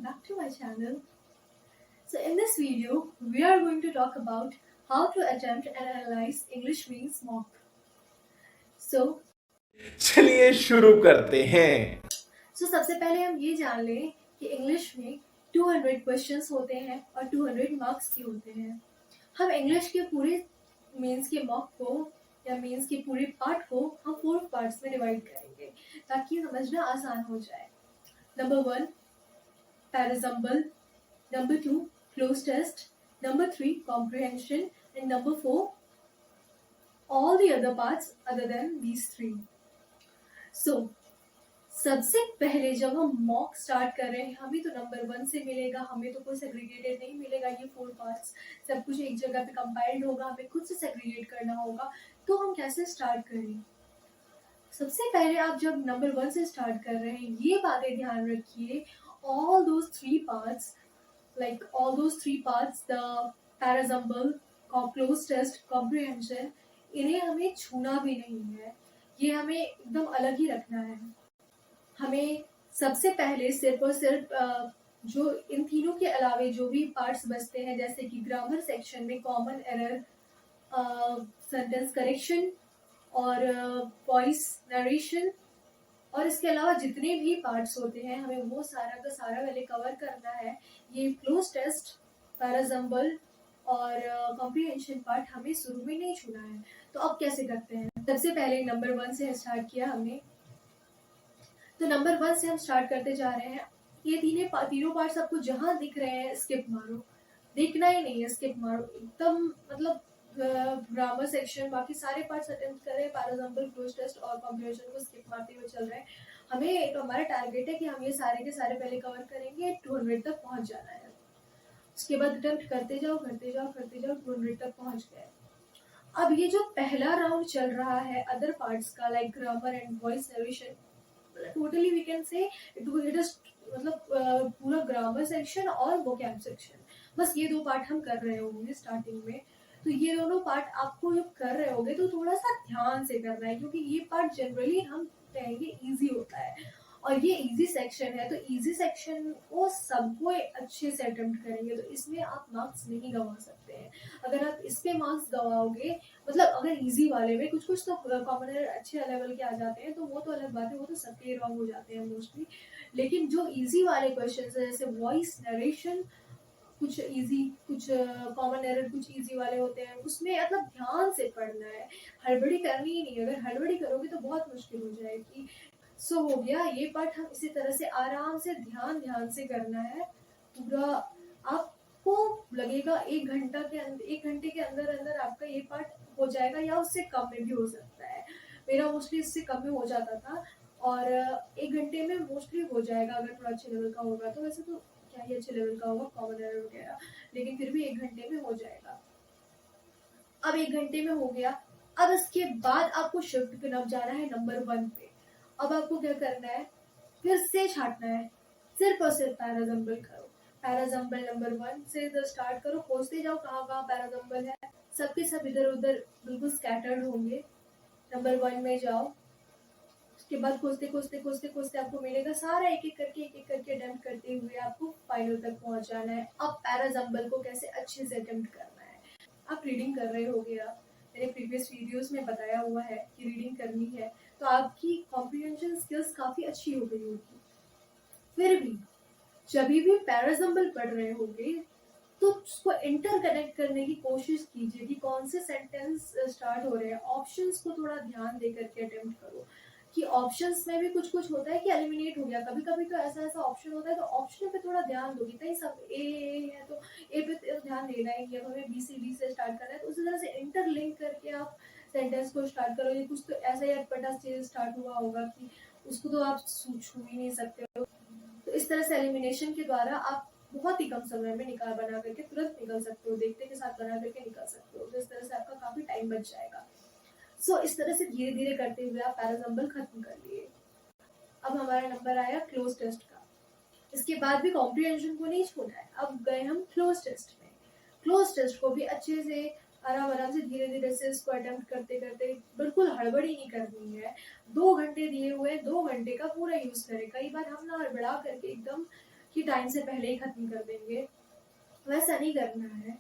welcome back to my channel. So in this video, we are going to talk about how to attempt and analyze English means mock. So चलिए शुरू करते हैं। सबसे पहले हम ये जान लें कि इंग्लिश में 200 क्वेश्चंस होते हैं और 200 मार्क्स के होते हैं। हम इंग्लिश के पूरे मीन्स के मॉक को या मीन्स के पूरे पार्ट को हम 4 पार्ट्स में डिवाइड करेंगे ताकि समझना आसान हो जाए। Number 1 parajumble, number 2 cloze test, number 3 comprehension, and number 4 all the other parts other than these three. So सबसे पहले जब हम मॉक स्टार्ट कर रहे हैं हमें तो नंबर 1 से मिलेगा, हमें तो कोई सेग्रीगेटेड नहीं मिलेगा। ये 4 पार्ट्स सब कुछ एक जगह पे कंपाइल्ड होगा, हमें खुद से सेग्रीगेट करना होगा। तो हम कैसे स्टार्ट करें? सबसे पहले आप जब नंबर 1 से स्टार्ट कर रहे हैं ये बातें ध्यान रखिए, all those 3 parts, like all those 3 parts, the parasembl, close test, comprehension, इन्हें हमें छूना भी नहीं है, ये हमें एकदम अलग ही रखना है। हमें सबसे पहले सिर्फ और सिर्फ जो इन तीनों के अलावे जो भी पार्ट्स बचते हैं, जैसे कि ग्रामर सेक्शन में कॉमन एरर, सेंटेंस करेक्शन और वॉइस नरेशन, और इसके अलावा जितने भी पार्ट्स होते हैं हमें वो सारा का सारा पहले कवर करना है। ये क्लोज टेस्ट, पैराजम्बल और कॉम्प्रिहेंशन पार्ट हमें शुरू में नहीं छूना है। तो अब कैसे करते हैं? सबसे पहले नंबर 1 से स्टार्ट किया हमने, तो नंबर 1 से हम स्टार्ट करते जा रहे हैं। ये तीनों पार्ट्स आपको जहां दिख रहे हैं स्किप मारो, देखना ही नहीं है, स्किप मारो एकदम। मतलब ग्रामर सेक्शन बाकी सारे पार्ट्स अटेम्प्ट कर रहे हैं, पैराजम्बल, क्लोज टेस्ट और कॉम्प्रिहेंशन को स्किप मारते हुए चल रहे हैं। हमें तो हमारा टारगेट है कि हम ये सारे के सारे पहले कवर करेंगे, 200 तक पहुंच जाना है। उसके बाद अटेम्प्ट करते जाओ 200 तक पहुंच गए। अब ये जो पहला राउंड चल रहा है अदर पार्ट्स का, like grammar and voice narration, totally we can say it is मतलब पूरा ग्रामर सेक्शन और वोकैब सेक्शन, बस ये 2 पार्ट हम कर रहे होंगे स्टार्टिंग में। तो ये दोनों पार्ट आपको जब कर रहे होगे तो थोड़ा सा ध्यान से करना है, क्योंकि ये पार्ट जनरली हम कहेंगे इजी होता है और ये इजी सेक्शन है। तो इजी सेक्शन को सबको अच्छे से अटेम्प्ट करेंगे, तो इसमें आप मार्क्स नहीं गंवा सकते हैं। अगर आप इस पे मार्क्स गंवाओगे, मतलब अगर इजी वाले में कुछ कुछ तो कॉमन अच्छे लेवल के आ जाते हैं तो वो तो अलग बात है, वो तो सबके रॉन्ग हो जाते हैं मोस्टली। लेकिन जो इजी वाले क्वेश्चन है जैसे वॉइस नरेशन, कुछ इजी, कुछ कॉमन एरर, कुछ इजी वाले होते हैं, उसमें मतलब ध्यान से पढ़ना है, हड़बड़ी करनी ही नहीं। अगर हड़बड़ी करोगे तो बहुत मुश्किल हो जाएगी। सो हो गया ये पार्ट, हम इसी तरह से आराम से ध्यान से करना है पूरा। आपको लगेगा 1 घंटे के अंदर अंदर आपका ये पार्ट हो जाएगा, या उससे कम में भी हो सकता है। मेरा मोस्टली इससे कम में हो जाता था और 1 घंटे में मोस्टली हो जाएगा अगर थोड़ा अच्छे लेवल का होगा तो। वैसे तो क्या ही अच्छे लेवल का होगा, कॉमन एरर वगैरह, लेकिन फिर भी 1 घंटे में हो जाएगा। अब 1 घंटे में हो गया। अब इसके बाद आपको शिफ्ट करना जाना है नंबर 1 पे। अब आपको क्या करना है, फिर से छाटना है, सिर्फ और सिर्फ पैराजम्बल करो। पैराजम्बल नंबर 1 से स्टार्ट करो, खोजते जाओ कहाँ कहाँ पैराजम्बल है, सबके सब इधर उधर बिल्कुल स्कैटर्ड होंगे। नंबर 1 में जाओ, उसके बाद खोजते आपको मिलेगा सारा, एक एक करके अटेम्प्ट करते हुए आपको फाइनल तक पहुंच जाना है। अब पैराजम्बल को कैसे अच्छे से अटेम्प्ट करना है, आप रीडिंग कर रहे होगे, आप मैंने प्रीवियस वीडियोस में बताया हुआ है कि रीडिंग करनी है, तो आपकी कॉम्प्रिहेंशन स्किल्स काफी अच्छी हो गई होगी। फिर भी जब भी पैराजम्बल पढ़ रहे होगे तो उसको इंटरकनेक्ट करने की कोशिश कीजिए कि कौन से सेंटेंस स्टार्ट हो रहे हैं। ऑप्शंस को थोड़ा ध्यान दे करके अटेम्प्ट करो कि ऑप्शंस में भी कुछ कुछ होता है कि एलिमिनेट हो गया, कभी कभी तो ऐसा ऑप्शन होता है, तो ऑप्शन पे थोड़ा ध्यान दोगे। कहीं सब ए है तो ए पे तो ध्यान देना ही है, हमें बी सी डी से स्टार्ट करना है, तो उसी तरह से इंटरलिंक करके आप सेंटेंस को स्टार्ट करो। ये कुछ तो ऐसा ही अटपटा चीज स्टार्ट हुआ होगा कि उसको तो आप छू ही नहीं सकते हो। तो इस तरह से एलिमिनेशन के द्वारा आप बहुत ही कम समय में निकाल बना करके तुरंत निकल सकते हो, देखते के साथ बना करके निकल सकते हो। तो इस तरह से आपका काफी टाइम बच जाएगा। इस तरह से धीरे धीरे करते हुए आप पैराजम्बल खत्म कर लिए। अब हमारा नंबर आया क्लोज टेस्ट का। इसके बाद भी कॉम्प्रिहेंशन को नहीं छोड़ा है, अब गए हम क्लोज टेस्ट में। क्लोज टेस्ट को भी अच्छे से आराम से धीरे धीरे से इसको अटेम्प्ट करते करते, बिल्कुल हड़बड़ी नहीं करनी है। 2 घंटे दिए हुए, 2 घंटे का पूरा यूज करें। कई बार हम ना हड़बड़ा करके एकदम कि टाइम से पहले ही खत्म कर देंगे, वैसा नहीं करना है।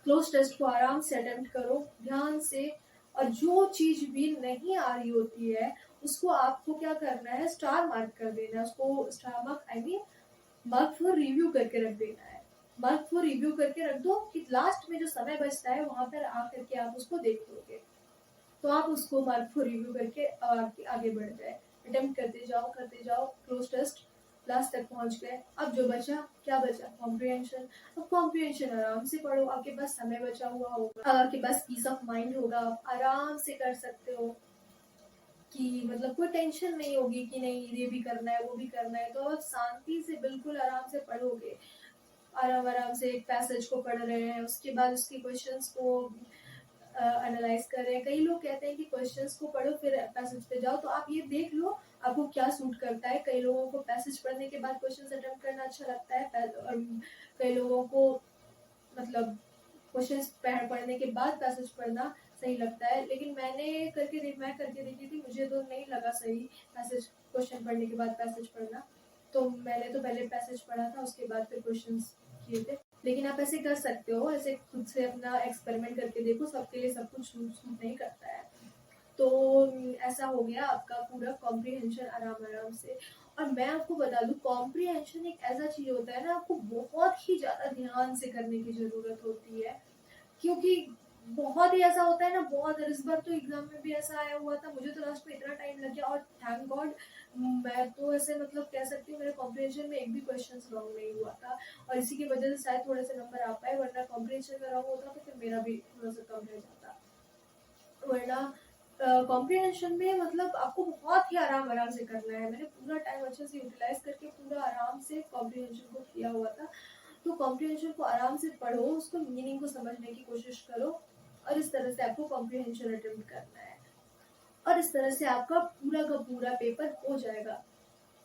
क्लोज टेस्ट को आराम से अटेम्प्ट करो, ध्यान से, और जो चीज भी नहीं आ रही होती है उसको आपको क्या करना है, स्टार मार्क कर देना है। उसको star mark I mean mark for review करके रख देना है। मार्क फॉर रिव्यू करके रख दो कि लास्ट में जो समय बचता है वहां पर आकर के आप उसको देख लोगे, तो आप उसको मार्क फॉर रिव्यू करके आगे बढ़ जाए। अटेम्प्ट करते जाओ क्लोज टेस्ट, लास्ट तक पहुंच गए। अब जो बचा, क्या बचा, कॉम्प्रिहेंशन। अब कॉम्प्रिहेंशन आराम से पढ़ो, आपके पास समय बचा हुआ होगा, आपके पास पीस ऑफ माइंड होगा, आप आराम से कर सकते हो कि मतलब कोई टेंशन नहीं होगी कि नहीं ये भी करना है वो भी करना है। तो आप शांति से बिल्कुल आराम से पढ़ोगे, आराम आराम से एक पैसेज को पढ़ रहे हैं, उसके बाद उसके क्वेश्चंस को एनालाइज कर रहे हैं। कई लोग कहते हैं कि क्वेश्चंस को पढ़ो फिर पैसेज पे जाओ, तो आप ये देख लो आपको क्या सूट करता है। कई लोगों को पैसेज पढ़ने के बाद क्वेश्चंस अटेम्प्ट करना अच्छा लगता है, और कई लोगों को मतलब क्वेश्चंस पढ़ने के बाद पैसेज पढ़ना सही लगता है। लेकिन मैं करके देखी थी, मुझे तो नहीं लगा सही पैसेज क्वेश्चन पढ़ने के बाद पैसेज पढ़ना। तो मैंने तो पहले पैसेज पढ़ा था, उसके बाद फिर क्वेश्चंस किए थे। लेकिन आप ऐसे कर सकते हो, ऐसे खुद से अपना एक्सपेरिमेंट करके देखो, सबके लिए सब कुछ सूट नहीं करता है। तो ऐसा हो गया आपका पूरा कॉम्प्रिहेंशन आराम आराम से। और मैं आपको बता दूं, कॉम्प्रिहेंशन एक ऐसा चीज होता है ना, आपको बहुत ही ज्यादा ध्यान से करने की जरूरत होती है, क्योंकि बहुत ही ऐसा होता है ना, बहुत। इस बार तो एग्जाम में भी ऐसा आया हुआ था, मुझे तो लास्ट में इतना टाइम लग गया, और थैंक गॉड मैं तो ऐसे मतलब कह सकती हूँ मेरे कॉम्प्रिहेंशन में एक भी क्वेश्चन रॉन्ग नहीं हुआ था, और इसी की वजह से शायद थोड़े से नंबर आ पाए, वरना कॉम्प्रिहेंशन में रॉन्ग होता तो फिर मेरा भी थोड़ा सा कम रह जाता। वरना कॉम्प्रिहेंशन में मतलब आपको बहुत ही आराम आराम से करना है। मैंने पूरा टाइम अच्छे से यूटिलाइज करके पूरा आराम से कॉम्प्रिहेंशन को किया हुआ था। तो कॉम्प्रिहेंशन को आराम से पढ़ो, उसको मीनिंग को समझने की कोशिश करो, और इस तरह से आपको कॉम्प्रिहेंशन अटेम्प्ट करना है, और इस तरह से आपका पूरा का पूरा पेपर हो जाएगा।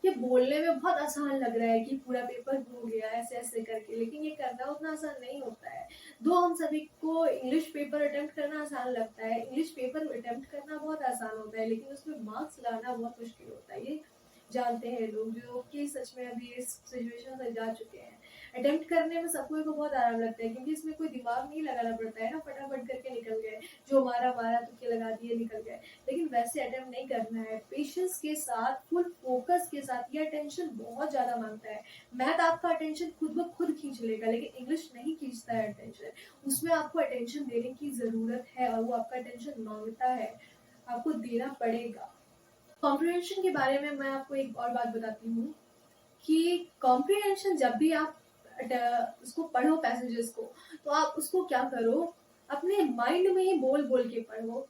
ये बोलने में बहुत आसान लग रहा है कि पूरा पेपर हो गया ऐसे ऐसे करके, लेकिन ये करना उतना आसान नहीं होता है। दो हम सभी को इंग्लिश पेपर अटेम्प्ट करना आसान लगता है, इंग्लिश पेपर अटेम्प्ट करना बहुत आसान होता है, लेकिन उसमें मार्क्स लाना बहुत मुश्किल होता है। ये जानते हैं लोग जो कि सच में अभी इस सिचुएशन से जा चुके हैं। अटेम्प्ट करने में सबको को बहुत आराम लगता है, क्योंकि इसमें कोई दिमाग नहीं लगाना पड़ता है ना, फटाफट करके निकल गए, जो मारा मारा तुक्के लगा दिए निकल गए। लेकिन वैसे अटेम्प्ट नहीं करना है, पेशेंस के साथ, फुल फोकस के साथ। ये अटेंशन बहुत ज्यादा मांगता है। मैथ आपका अटेंशन खुद ब खुद खींच लेगा, लेकिन इंग्लिश नहीं खींचता है अटेंशन, उसमें आपको अटेंशन देने की जरूरत है, और वो आपका अटेंशन मांगता है, आपको देना पड़ेगा। कॉम्प्रिहेंशन के बारे में मैं आपको एक और बात बताती हूँ कि कॉम्प्रिहेंशन जब भी आप उसको पढ़ो पैसेजेस को, तो आप उसको क्या करो, अपने माइंड में ही बोल बोल के पढ़ो।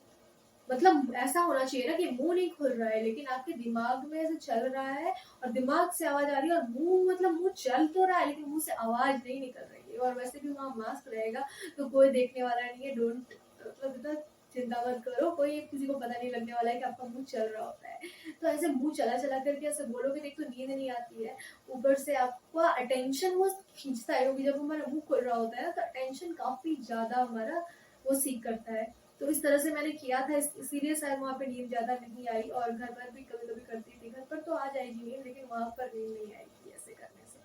मतलब ऐसा होना चाहिए ना कि मुंह नहीं खुल रहा है, लेकिन आपके दिमाग में ऐसे चल रहा है, और दिमाग से आवाज आ रही है, और मुंह मतलब मुंह चल तो रहा है लेकिन मुंह से आवाज नहीं निकल रही है। और वैसे भी वहां मास्क रहेगा तो कोई देखने वाला नहीं है, डोंट मतलब इतना चिंता मत करो, कोई किसी को पता नहीं लगने वाला है कि आपका मुंह चल रहा होता है। तो ऐसे मुंह चला चला करके ऐसे बोलोगे तो एक तो नींद नहीं आती है, ऊपर से आपका अटेंशन वो खींचता है, क्योंकि जब हमारा मुंह खुल रहा होता है तो अटेंशन काफी ज्यादा हमारा वो सीख करता है। तो इस तरह से मैंने किया था, इसीलिए शायद वहाँ पे नींद ज्यादा नहीं आई, और घर पर भी कभी कभी करती थी। घर पर तो आ जाएगी नींद, लेकिन वहाँ पर नींद नहीं आएगी ऐसे करने से।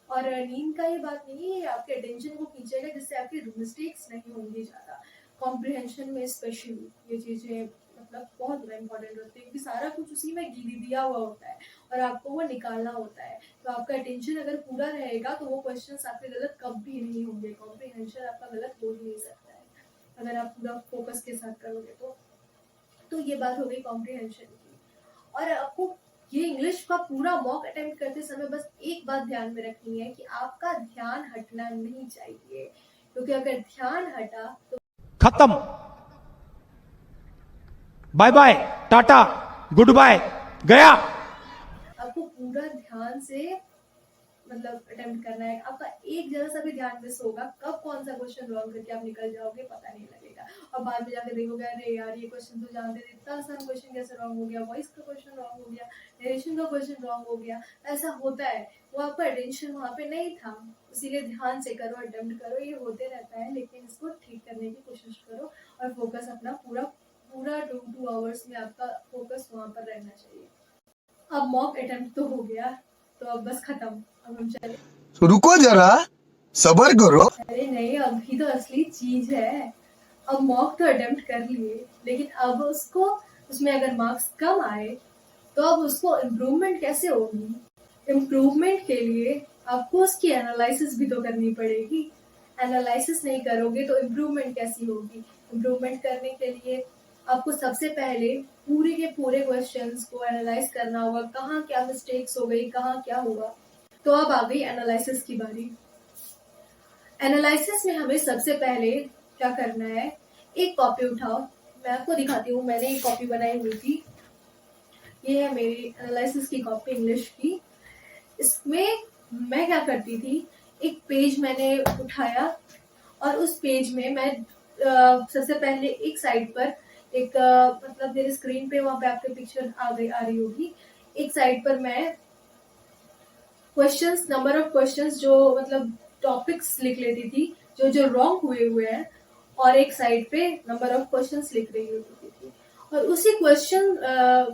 और नींद का ये बात नहीं है, आपके अटेंशन को खींचेगा, जिससे आपकी मिस्टेक्स नहीं होंगी ज्यादा। कॉम्प्रिहेंशन में स्पेशली ये चीजें मतलब बहुत इंपॉर्टेंट होती है, क्योंकि सारा कुछ उसी में दिया हुआ होता है, और आपको वो निकालना होता है। तो आपका अटेंशन अगर पूरा रहेगा तो वो क्वेश्चंस आपके गलत कभी नहीं होंगे, कॉम्प्रिहेंशन आपका गलत हो ही नहीं सकता है अगर आप पूरा फोकस के साथ करोगे तो ये बात हो गई कॉम्प्रिहेंशन की। और आपको ये इंग्लिश का पूरा मॉक अटेम्प्ट करते समय बस एक बात ध्यान में रखनी है कि आपका ध्यान हटना नहीं चाहिए, क्योंकि अगर ध्यान हटा तो खत्म, bye bye, tata, goodbye, गया। आपको पूरा ध्यान से मतलब अटेम्प्ट करना है। आपका एक जरा सा भी ध्यान मिस होगा, कब कौन सा क्वेश्चन रॉन्ग करके आप निकल जाओगे पता नहीं लगेगा, और बाद में जाके देखोगे अरे यार ये क्वेश्चन तो जानते थे, इतना आसान क्वेश्चन कैसे रॉन्ग हो गया, वॉइस का क्वेश्चन रॉन्ग हो गया, नरेशन का क्वेश्चन रॉन्ग हो गया। ऐसा होता है, वो आपका अटेंशन वहाँ पे नहीं था। इसीलिए ध्यान से करो, अटेम्प्ट करो, ये होते रहता है, लेकिन इसको ठीक करने की कोशिश करो, और फोकस अपना पूरा पूरा 2 आवर्स में आपका फोकस वहाँ पर रहना चाहिए। अब मॉक अटेम्प्ट तो हो गया, तो अब बस खत्म। अब हम चले। तो रुको जरा, सबर करो। अरे नहीं, अभी तो असली चीज है। अब मॉक तो अटेम्प्ट कर लिए, लेकिन अब उसको उसमें अगर मार्क्स कम आए तो अब उसको इम्प्रूवमेंट कैसे होगी? इम्प्रूवमेंट के लिए आपको उसकी एनालिसिस भी तो करनी पड़ेगी। एनालिसिस नहीं करोगे तो इम्प्रूवमेंट कैसी होगी? इम्प्रूवमेंट करने के लिए आपको सबसे पहले पूरे के पूरे क्वेश्चंस को एनालाइज करना होगा, कहाँ क्या मिस्टेक्स हो गई, कहाँ क्या हुआ। तो अब आ गई एनालिसिस की बारी। एनालिसिस में हमें सबसे पहले क्या करना है, एक कॉपी उठाओ। मैं आपको दिखाती हूँ, मैंने एक कॉपी बनाई हुई थी। ये है मेरी एनालिसिस की कॉपी इंग्लिश की। इसमें मैं क्या करती थी, एक पेज मैंने उठाया और उस पेज में मैं सबसे पहले एक साइड पर एक मतलब मेरे स्क्रीन पे वहां पे आपके पिक्चर आ रही होगी। एक साइड पर मैं क्वेश्चंस, नंबर ऑफ क्वेश्चंस जो मतलब टॉपिक्स लिख लेती थी जो जो रॉन्ग हुए हैं, और एक साइड पे नंबर ऑफ क्वेश्चंस लिख रही होती थी। और उसी क्वेश्चन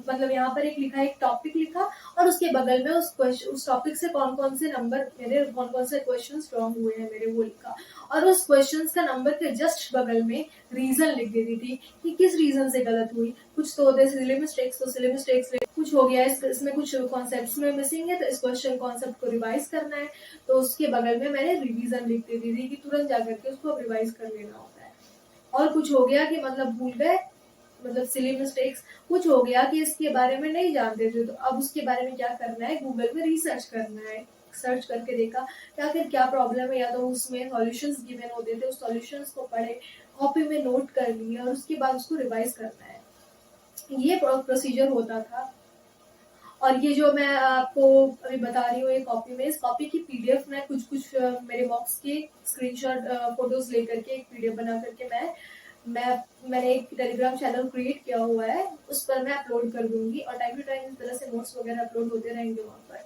मतलब यहाँ पर एक लिखा, एक टॉपिक लिखा, और उसके बगल में उस टॉपिक से कौन कौन से नंबर मेरे, कौन कौन से क्वेश्चंस रॉन्ग हुए हैं मेरे, वो लिखा। और उस क्वेश्चंस का नंबर के जस्ट बगल में रीजन लिख देती थी कि किस रीजन से गलत हुई। कुछ तो होते सिली मिस्टेक्स, तो सिली मिस्टेक्स, कुछ हो गया इसमें कुछ कॉन्सेप्ट्स में मिसिंग है तो इस क्वेश्चन कॉन्सेप्ट को रिवाइज करना है, तो उसके बगल में मैंने रिवीजन लिख देती थी कि तुरंत जाकर के उसको रिवाइज कर लेना होता है। और कुछ हो गया कि मतलब भूल गए, मतलब सिली मिस्टेक्स, कुछ हो गया कि इसके बारे में नहीं जानते थे, तो अब उसके बारे में क्या करना है, गूगल में रिसर्च करना है। सर्च करके देखा या फिर क्या प्रॉब्लम है, या तो उसमें सॉल्यूशंस गिवन होते थे, उस सॉल्यूशंस को पढ़े, कॉपी में नोट कर लिए और उसके बाद उसको रिवाइज करना है। ये प्रोसीजर होता था। और ये जो मैं आपको अभी बता रही हूँ, ये कॉपी में, इस कॉपी की पीडीएफ में कुछ कुछ मेरे मॉक्स के स्क्रीनशॉट फोटोज लेकर के एक पीडीएफ बना करके मैंने एक टेलीग्राम चैनल क्रिएट किया हुआ है, उस पर मैं अपलोड कर दूंगी। और टाइम टू टाइम इस तरह से नोट्स वगैरह अपलोड होते रहेंगे वहां पर,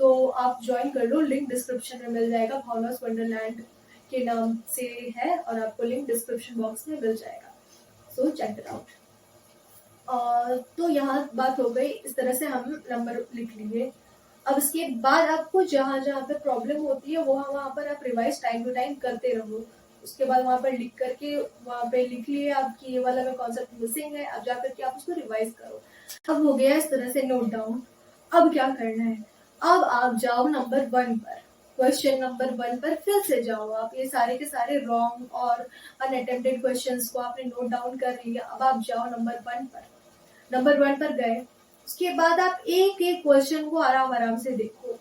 तो आप ज्वाइन कर लो। लिंक डिस्क्रिप्शन में मिल जाएगा, भावनास वंडरलैंड के नाम से है, और आपको लिंक डिस्क्रिप्शन बॉक्स में मिल जाएगा। So check it out. तो यहाँ बात हो गई, इस तरह से हम नंबर लिख लिए। अब इसके बाद आपको जहाँ जहाँ पे प्रॉब्लम होती है वहाँ पर आप रिवाइज टाइम टू टाइम करते रहो। उसके बाद वहाँ पर लिख करके वहाँ पे लिख लिए आपकी ये वाला में कॉन्सेप्ट मिसिंग है, अब जाकर के आप उसको रिवाइज करो। अब हो गया इस तरह से नोट डाउन। अब क्या करना है, अब आप जाओ नंबर 1 पर, क्वेश्चन नंबर 1 पर फिर से जाओ। आप ये सारे के सारे रॉन्ग और अनअटेम्प्टेड क्वेश्चंस को आपने नोट डाउन कर लिया। अब आप जाओ नंबर 1 पर। नंबर 1 पर गए, उसके बाद आप एक एक क्वेश्चन को आराम आराम से देखो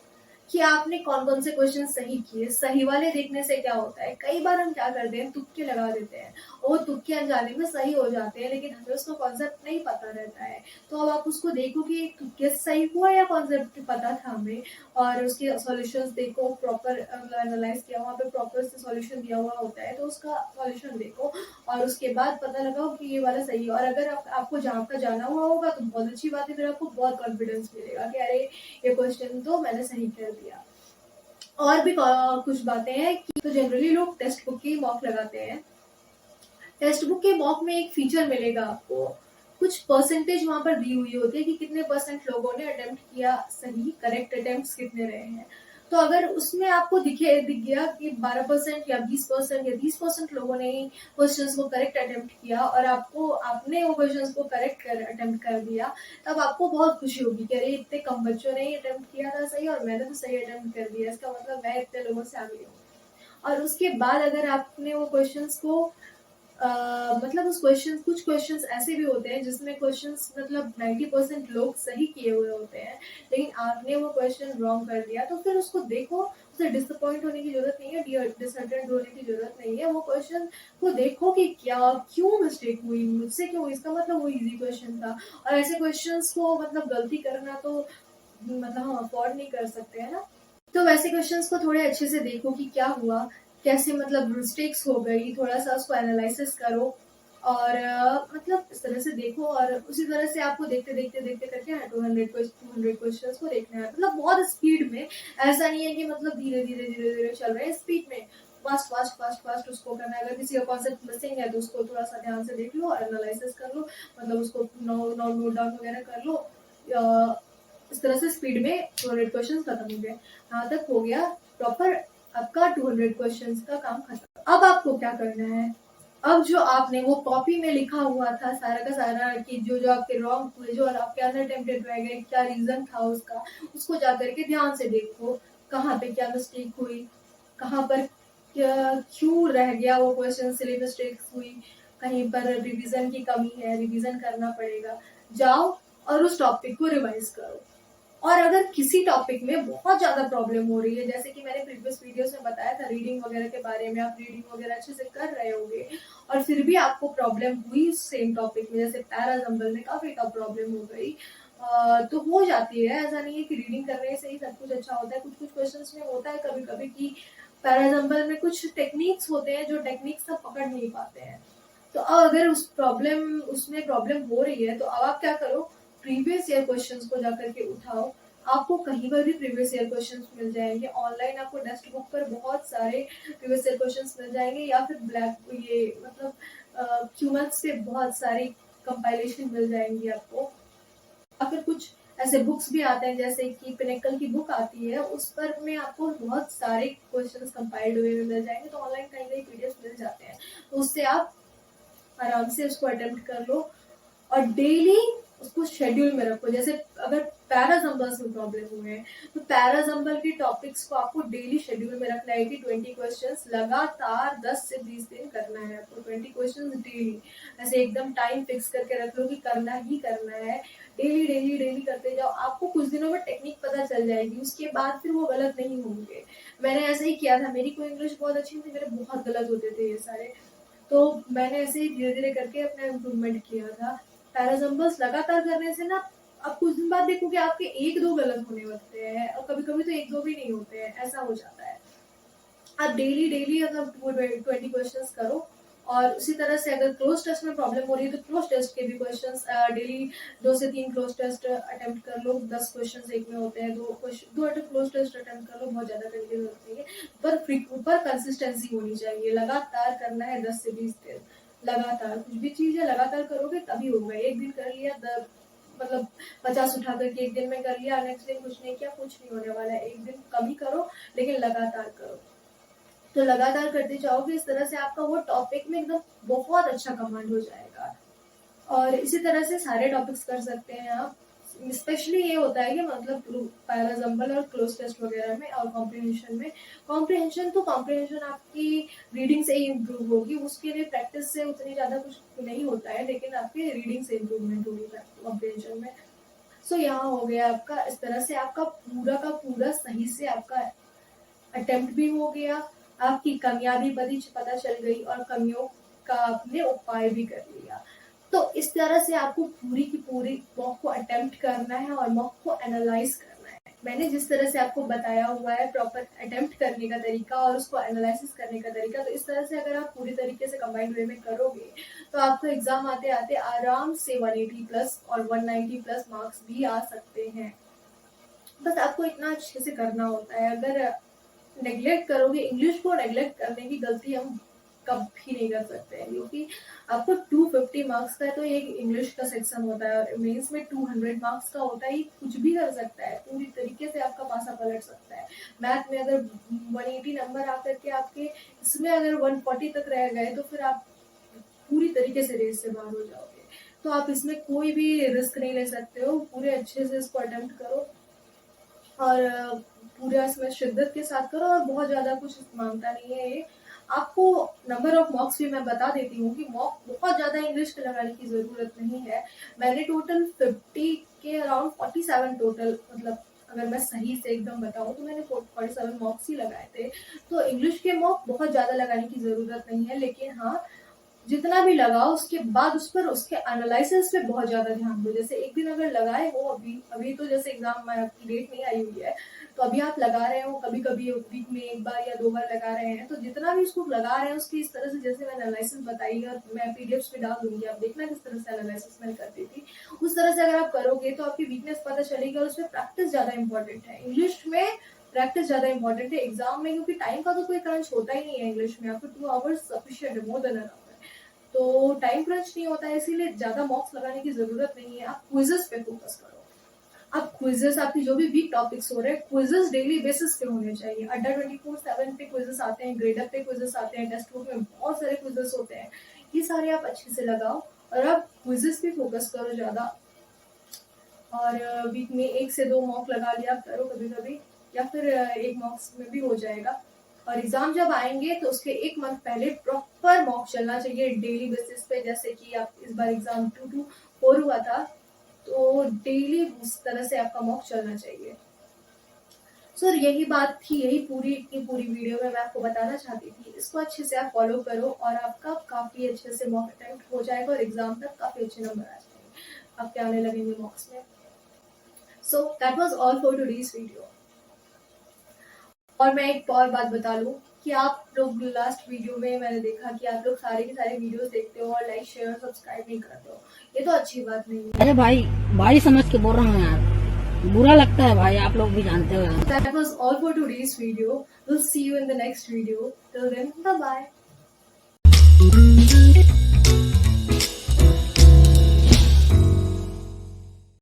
कि आपने कौन कौन से क्वेश्चन सही किए। सही वाले देखने से क्या होता है, कई बार हम क्या करते हैं, तुक्के लगा देते हैं, वो तुक्के अनजाने में सही हो जाते हैं, लेकिन हमें उसका कॉन्सेप्ट नहीं पता रहता है। तो अब आप उसको देखो कि तुक्के सही हुआ या कॉन्सेप्ट पता था हमें, और उसके सॉल्यूशंस देखो, प्रॉपर एनालाइज किया, वहाँ पे प्रॉपर से सॉल्यूशन दिया हुआ होता है, तो उसका सॉल्यूशन देखो और उसके बाद पता लगाओ कि ये वाला सही है। और अगर आपको जहाँ का जाना हुआ होगा तो बहुत अच्छी बात है, फिर आपको बहुत कॉन्फिडेंस मिलेगा कि अरे ये क्वेश्चन तो मैंने सही कर दिया। और भी कुछ बातें हैं कि तो जनरली लोग टेक्स्ट बुक की मॉक लगाते हैं। टेक्स्ट बुक के मॉक में एक फीचर मिलेगा आपको, कुछ परसेंटेज वहां पर दी हुई होती है कि कितने % लोगों ने अटेम्प्ट किया सही, करेक्ट अटेम्प्ट्स कितने रहे हैं। तो अगर उसमें आपको दिख गया कि 12% या 20% या 30% लोगों ने क्वेश्चंस को करेक्ट अटेम्प्ट किया और आपने वो क्वेश्चंस को करेक्ट अटेम्प्ट कर दिया, तब आपको बहुत खुशी होगी कि अरे इतने कम बच्चों ने अटेम्प्ट किया था सही और मैंने तो सही अटेम्प्ट कर दिया, इसका मतलब मैं इतने लोगों से आगे हूँ। और उसके बाद अगर आपने वो क्वेश्चंस को मतलब कुछ क्वेश्चंस ऐसे भी होते हैं जिसमें क्वेश्चंस मतलब 90% लोग सही किए हुए होते हैं, लेकिन आपने वो क्वेश्चन रॉन्ग कर दिया, तो फिर उसको देखो, उसे डिसअपॉइंट होने की जरूरत नहीं है, डिसअर्टेंड होने की जरूरत नहीं है। वो क्वेश्चन को देखो कि क्यों मिस्टेक हुई, मुझसे क्यों, इसका मतलब वो इजी क्वेश्चन था। और ऐसे क्वेश्चंस को मतलब गलती करना तो मतलब हम अफोर्ड नहीं कर सकते है ना। तो वैसे क्वेश्चंस को थोड़े अच्छे से देखो कि क्या हुआ, कैसे मतलब मिस्टेक्स हो गई, थोड़ा सा उसको एनालिसिस करो और मतलब इस तरह से देखो। और उसी तरह से आपको देखते देखते देखते करके 200 क्वेश्चंस को देखना है, मतलब बहुत स्पीड में। ऐसा नहीं है कि मतलब धीरे धीरे धीरे धीरे चल रहे हैं, स्पीड में फास्ट फास्ट फास्ट फास्ट उसको करना है। अगर किसी का कॉन्सेप्ट मिसिंग है तो उसको थोड़ा सा ध्यान से देख लो और एनालिसिस कर लो, मतलब उसको नोट डाउन वगैरह कर लो। इस तरह से स्पीड में 200 क्वेश्चंस खत्म हो गए। यहाँ तक हो गया प्रॉपर आपका 200 क्वेश्चंस का काम खत्म। अब आपको क्या करना है, अब जो आपने वो कॉपी में लिखा हुआ था सारा का सारा कि जो जो आपके रॉन्ग हुए, जो आपके अनअटेम्प्टेड रह गए, क्या रीजन था उसका, उसको जाकर के ध्यान से देखो कहाँ पे क्या मिस्टेक हुई, कहाँ पर क्यों रह गया वो क्वेश्चन, सिली मिस्टेक्स हुई, कहीं पर रिवीजन की कमी है, रिवीजन करना पड़ेगा। जाओ और उस टॉपिक को रिवाइज करो। और अगर किसी टॉपिक में बहुत ज्यादा प्रॉब्लम हो रही है, जैसे कि मैंने प्रीवियस वीडियोस में बताया था रीडिंग वगैरह के बारे में, आप रीडिंग वगैरह अच्छे से कर रहे होंगे और फिर भी आपको प्रॉब्लम हुई सेम टॉपिक में, जैसे पैराजम्बल में काफी टफ प्रॉब्लम हो गई, तो हो जाती है। ऐसा नहीं है कि रीडिंग करने से ही सब कुछ अच्छा होता है, कुछ कुछ क्वेश्चंस में होता है कभी कभी कि पैराजम्बल में कुछ टेक्निक्स होते हैं जो टेक्निक्स सब पकड़ नहीं पाते हैं। तो अब अगर उसमें प्रॉब्लम हो रही है तो अब आप क्या करो, प्रीवियस ईयर क्वेश्चंस को जाकर के उठाओ। आपको कहीं पर भी प्रीवियस ईयर क्वेश्चंस मिल जाएंगे, ऑनलाइन आपको टेक्स्ट बुक पर बहुत सारे प्रीवियस ईयर क्वेश्चंस मिल जाएंगे, या फिर ब्लैक ये मतलब क्यूमन्स से बहुत सारी कंपाइलेशन मिल जाएंगी आपको। या फिर कुछ ऐसे बुक्स भी आते हैं जैसे कि पिनेकल की बुक आती है, उस पर में आपको बहुत सारे क्वेश्चंस कंपाइल्ड हुए मिल जाएंगे, तो ऑनलाइन कहीं कहीं पीडीएफ मिल जाते हैं, तो उससे आप आराम से उसको अटेम्प्ट कर लो और डेली उसको शेड्यूल में रखो। जैसे अगर पैराजम्बल्स में प्रॉब्लम हुए हैं तो पैराजम्बल के टॉपिक्स को आपको डेली शेड्यूल में रखना है कि 20 क्वेश्चंस लगातार 10 से 20 दिन करना है आपको, 20 क्वेश्चंस डेली। ऐसे एकदम टाइम फिक्स करके रख लो कि करना ही करना है, डेली डेली डेली करते जाओ। आपको कुछ दिनों में टेक्निक पता चल जाएगी, उसके बाद फिर वो गलत नहीं होंगे। मैंने ऐसे ही किया था, मेरी को इंग्लिश बहुत अच्छी थी, मेरे बहुत गलत होते थे ये सारे, तो मैंने ऐसे ही धीरे धीरे करके अपना इम्प्रूवमेंट किया था। पैराजम्बल्स लगातार करने से ना अब कुछ दिन बाद देखो कि आपके एक दो गलत होने लगते हैं, और कभी कभी तो एक दो भी नहीं होते हैं, ऐसा हो जाता है। आप डेली डेली अगर 20 क्वेश्चंस करो, और उसी तरह से अगर क्लोज टेस्ट में प्रॉब्लम हो रही है तो क्लोज टेस्ट के भी क्वेश्चंस डेली 2 से 3 क्लोज टेस्ट अटेम्प्ट कर लो। 10 क्वेश्चंस एक में होते हैं, दो क्लोज टेस्ट अटेम्प्ट कर लो, बहुत ज्यादा करके जरूरत नहीं है, पर कंसिस्टेंसी होनी चाहिए, लगातार करना है 10 से 20 दिन लगातार। कुछ भी चीज है लगातार करोगे तभी होगा। एक दिन कर लिया मतलब 50 उठा करके एक दिन में कर लिया, नेक्स्ट दिन कुछ नहीं किया, कुछ नहीं होने वाला है। एक दिन कभी करो लेकिन लगातार करो, तो लगातार करते जाओगे, इस तरह से आपका वो टॉपिक में एकदम बहुत अच्छा कमांड हो जाएगा। और इसी तरह से सारे टॉपिक्स कर सकते हैं आप। स्पेशली ये होता है कि मतलब पैराजम्बल और क्लोज टेस्ट वगैरह में और कॉम्प्रिहेंशन में, कॉम्प्रिहेंशन आपकी रीडिंग से ही इम्प्रूव होगी, उसके लिए प्रैक्टिस से उतनी ज्यादा कुछ नहीं होता है, लेकिन आपकी रीडिंग से इम्प्रूवमेंट होगी कॉम्प्रिहेंशन में। सो यहाँ हो गया आपका, इस तरह से आपका पूरा का पूरा सही से आपका अटेम्प्ट भी हो गया, आपकी कमियां भी पता चल गई और कमियों का आपने उपाय भी कर लिया। तो इस तरह से आपको पूरी की पूरी मॉक को अटेम्प्ट करना है और मॉक को एनालाइज करना है। मैंने जिस तरह से आपको बताया हुआ है प्रॉपर अटेम्प्ट करने का तरीका और उसको एनालिसिस करने का तरीका, तो इस तरह से अगर आप पूरी तरीके से कंबाइंड वे में करोगे तो आपको एग्जाम आते आते आराम से 180 प्लस और 190 प्लस मार्क्स भी आ सकते हैं। बस आपको इतना अच्छे से करना होता है। अगर नेग्लेक्ट करोगे, इंग्लिश को नेग्लेक्ट करने की गलती हम कभी नहीं कर सकते हैं, क्योंकि आपको 250 मार्क्स का तो एक इंग्लिश का सेक्शन होता है और मेंस में 200 मार्क्स का होता है। कुछ भी कर सकता है, पूरी तरीके से आपका पासा पलट सकता है। मैथ में अगर 180 नंबर आकर के आपके इसमें अगर 140 तक रह गए तो फिर आप पूरी तरीके से रेस से बाहर हो जाओगे। तो आप इसमें कोई भी रिस्क नहीं ले सकते हो, पूरे अच्छे से इसको अटेम्प्ट करो और पूरा इसमें शिद्दत के साथ करो, और बहुत ज्यादा कुछ मांगता नहीं है ये। आपको नंबर ऑफ मॉक्स भी मैं बता देती हूँ कि मॉक बहुत ज्यादा इंग्लिश के लगाने की जरूरत नहीं है। मैंने टोटल 50 के अराउंड 47 टोटल, मतलब अगर मैं सही से एकदम बताऊं तो मैंने 47 मॉक्स ही लगाए थे। तो इंग्लिश के मॉक बहुत ज्यादा लगाने की जरूरत नहीं है, लेकिन हाँ जितना भी लगाओ उसके बाद उस पर उसके एनालिसिस पे बहुत ज्यादा ध्यान दो। जैसे एक दिन अगर लगाए हो, अभी तो जैसे एग्जाम की डेट नहीं आई हुई है, तो अभी आप लगा रहे हो, कभी कभी वीक में एक बार या 2 बार लगा रहे हैं, तो जितना भी उसको लगा रहे हैं उसकी इस तरह से, जैसे मैंने एनालिसिस बताई और मैं पीडीएफ पे डाल दूंगी, आप देखना किस तरह से एनालिसिस मैंने करती थी, उस तरह से अगर आप करोगे तो आपकी वीकनेस पता चलेगी। और उसमें प्रैक्टिस ज्यादा इंपॉर्टेंट है, इंग्लिश में प्रैक्टिस ज्यादा इंपॉर्टेंट है एग्जाम में, क्योंकि टाइम का तो कोई क्रंच होता ही नहीं है इंग्लिश में, आपको 2 आवर्स सफिशिएंट है, मोर देन एनफ। तो टाइम क्रंच नहीं होता है, इसीलिए ज्यादा मॉक्स लगाने की जरूरत नहीं है। आप क्विजेस पे फोकस करो, अब क्विजेस आपकी जो भी वीक टॉपिक्स हो रहे हैं, क्विजेस डेली बेसिस पे होने चाहिए। अड्डा 24/7 पे क्विजेस आते हैं, ग्रेड अप पे क्विजेस आते हैं, टेस्ट बुक में बहुत सारे क्विजेस होते हैं। ये सारे आप अच्छे से लगाओ और आप क्विजेस पे फोकस करो ज़्यादा। और वीक में 1 से 2 मॉक लगा लिया करो कभी कभी, या फिर एक मॉक्स में भी हो जाएगा। और एग्जाम जब आएंगे तो उसके 1 मंथ पहले प्रॉपर मॉक चलना चाहिए डेली बेसिस पे। जैसे कि आप इस बार एग्जाम 2 to 4 हुआ था, तो डेली उस तरह से आपका मॉक चलना चाहिए। सर यही बात थी, यही पूरी वीडियो में मैं आपको बताना चाहती थी। इसको अच्छे से आप फॉलो करो और आपका काफी अच्छे से मॉक अटेम्प्ट हो जाएगा और एग्जाम तक काफी अच्छे नंबर आ जाएंगे, आपके आने लगेंगे मॉक्स में। So that was all for today's video. और मैं एक और बात बता लूं कि आप लोग लास्ट वीडियो में मैंने देखा कि आप लोग सारे के सारे वीडियोस देखते हो और लाइक शेयर सब्सक्राइब नहीं करते हो। ये तो अच्छी बात नहीं है। अरे भाई समझ के बोल रहा हूँ यार, बुरा लगता है भाई, आप लोग भी जानते हो यार। That was all for today's video. We'll see you in the next video. Till then, bye bye.